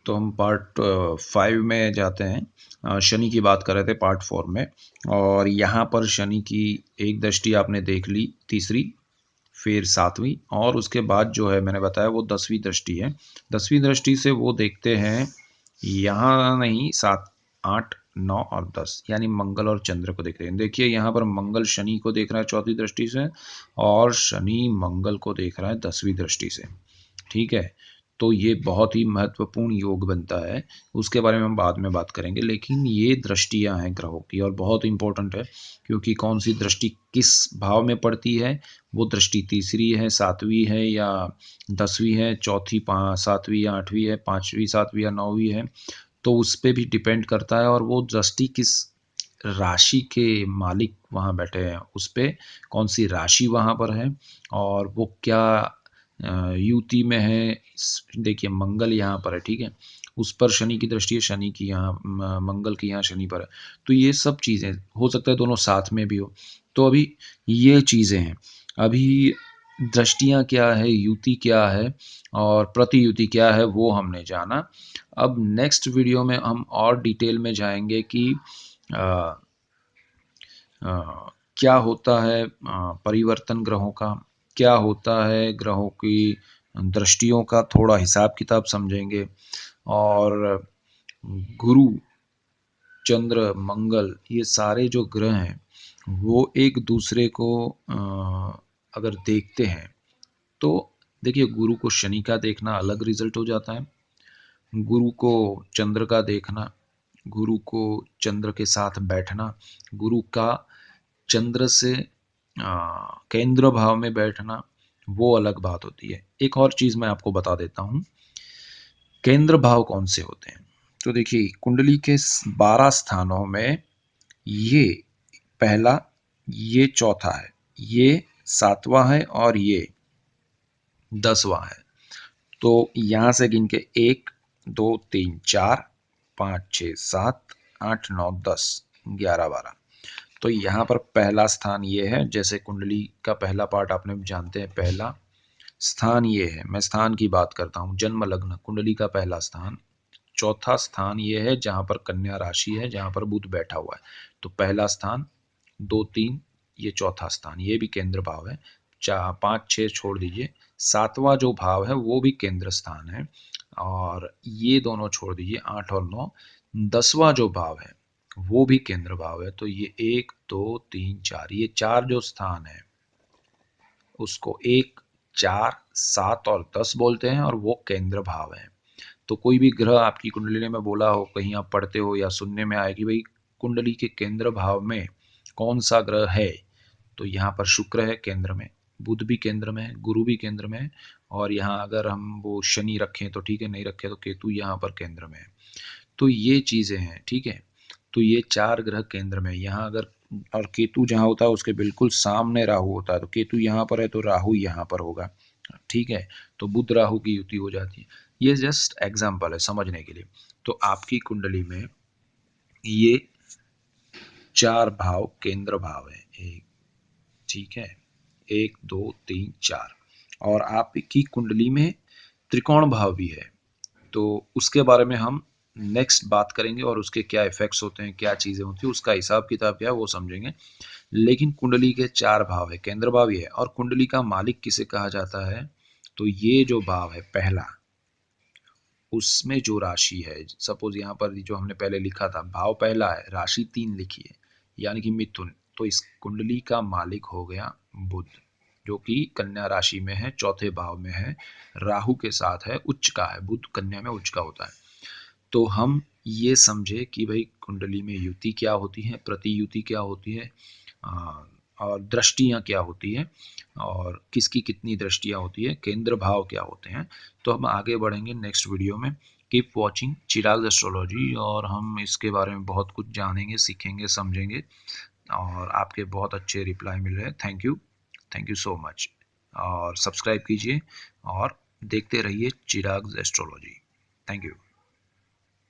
तो हम पार्ट 5 में जाते हैं। शनि की बात कर रहे थे पार्ट 4 में, और यहाँ पर शनि की एक दृष्टि आपने देख ली, तीसरी, फिर 7वीं, और उसके बाद जो है मैंने बताया वो 10वीं दृष्टि है। 10वीं दृष्टि से वो देखते हैं यहाँ नहीं, 7, 8, 9 और 10, यानी मंगल और चंद्र को देख रहे हैं। देखिए यहाँ पर मंगल शनि को देख रहा है चौथी दृष्टि से, और शनि मंगल को देख रहा है 10वीं दृष्टि से। ठीक है, तो ये बहुत ही महत्वपूर्ण योग बनता है, उसके बारे में हम बाद में बात करेंगे। लेकिन ये दृष्टियां हैं ग्रहों की, और बहुत इंपॉर्टेंट है, क्योंकि कौन सी दृष्टि किस भाव में पड़ती है, वो दृष्टि तीसरी है, 7वीं है या 10वीं है, चौथी 7वीं या 8वीं है, 5वीं 7वीं या 9वीं है, तो उस पर भी डिपेंड करता है। और वो दृष्टि किस राशि के मालिक वहाँ बैठे हैं, उस पर कौन सी राशि वहाँ पर है, और वो क्या युति में है। देखिए मंगल यहाँ पर है, ठीक है, उस पर शनि की दृष्टि है, शनि की यहाँ मंगल की यहाँ शनि पर है। तो ये सब चीज़ें हो सकता है दोनों साथ में भी हो। तो अभी ये चीज़ें हैं, अभी दृष्टियाँ क्या है, युति क्या है और प्रतियुति क्या है, वो हमने जाना। अब नेक्स्ट वीडियो में हम और डिटेल में जाएंगे कि आ, क्या होता है परिवर्तन ग्रहों का, क्या होता है ग्रहों की दृष्टियों का, थोड़ा हिसाब किताब समझेंगे। और गुरु, चंद्र, मंगल, ये सारे जो ग्रह हैं वो एक दूसरे को अगर देखते हैं तो देखिए, गुरु को शनि का देखना अलग रिजल्ट हो जाता है, गुरु को चंद्र का देखना, गुरु को चंद्र के साथ बैठना, गुरु का चंद्र से केंद्र भाव में बैठना, वो अलग बात होती है। एक और चीज मैं आपको बता देता हूं, केंद्र भाव कौन से होते हैं। तो देखिए कुंडली के 12 स्थानों में ये पहला, ये चौथा है, ये 7वां है, और ये 10वां है। तो यहां से गिन के 1, 2, 3, 4, 5, 6, 7, 8, 9, 10, 11, 12। तो यहाँ पर पहला स्थान ये है, जैसे कुंडली का पहला पार्ट आपने जानते हैं, पहला स्थान ये है। मैं स्थान की बात करता हूँ, जन्म लग्न कुंडली का पहला स्थान। चौथा स्थान ये है जहाँ पर कन्या राशि है, जहाँ पर बुध बैठा हुआ है। तो पहला स्थान, 2, 3, ये चौथा स्थान, ये भी केंद्र भाव है। 4, 5, 6 छोड़ दीजिए, 7वां जो भाव है वो भी केंद्र स्थान है, और ये दोनों छोड़ दीजिए, 8 और 9। 10वां जो भाव है वो भी केंद्र भाव है। तो ये 1, 2, 3, 4, ये 4 जो स्थान है उसको 1, 4, 7 और 10 बोलते हैं, और वो केंद्र भाव है। तो कोई भी ग्रह आपकी कुंडली में बोला हो, कहीं आप पढ़ते हो या सुनने में आए कि भाई कुंडली के केंद्र भाव में कौन सा ग्रह है, तो यहाँ पर शुक्र है केंद्र में, बुध भी केंद्र में है, गुरु भी केंद्र में है, और यहाँ अगर हम वो शनि रखें तो ठीक है, नहीं रखें तो केतु यहाँ पर केंद्र में है। तो ये चीज़ें हैं, ठीक है। तो ये 4 ग्रह केंद्र में, यहाँ अगर, और केतु जहाँ होता है उसके बिल्कुल सामने राहु होता है, तो केतु यहाँ पर है तो राहु यहाँ पर होगा, ठीक है। तो बुध राहु की युति हो जाती है। ये जस्ट एग्जाम्पल है समझने के लिए। तो आपकी कुंडली में ये 4 भाव केंद्र भाव है, एक, ठीक है, 1, 2, 3, 4। और आपकी कुंडली में त्रिकोण भाव भी है, तो उसके बारे में हम नेक्स्ट बात करेंगे, और उसके क्या इफेक्ट्स होते हैं, क्या चीजें होती है, उसका हिसाब किताब क्या है वो समझेंगे। लेकिन कुंडली के 4 भाव है, केंद्र भाव ही है। और कुंडली का मालिक किसे कहा जाता है, तो ये जो भाव है पहला, उसमें जो राशि है, सपोज यहाँ पर जो हमने पहले लिखा था, भाव पहला है, राशि 3 लिखी है, यानी कि मिथुन, तो इस कुंडली का मालिक हो गया बुध, जो कि कन्या राशि में है, चौथे भाव में है, राहु के साथ है, उच्च का है, बुध कन्या में उच्च का होता है। तो हम ये समझे कि भाई कुंडली में युति क्या होती है, प्रतियुति क्या होती है, और दृष्टियां क्या होती है, और किसकी कितनी दृष्टियां होती है, केंद्र भाव क्या होते हैं। तो हम आगे बढ़ेंगे नेक्स्ट वीडियो में। कीप वॉचिंग चिराग एस्ट्रोलॉजी, और हम इसके बारे में बहुत कुछ जानेंगे, सीखेंगे, समझेंगे, और आपके बहुत अच्छे रिप्लाई मिल रहे हैं। थैंक यू सो मच, और सब्सक्राइब कीजिए और देखते रहिए चिराग एस्ट्रोलॉजी। Thank you.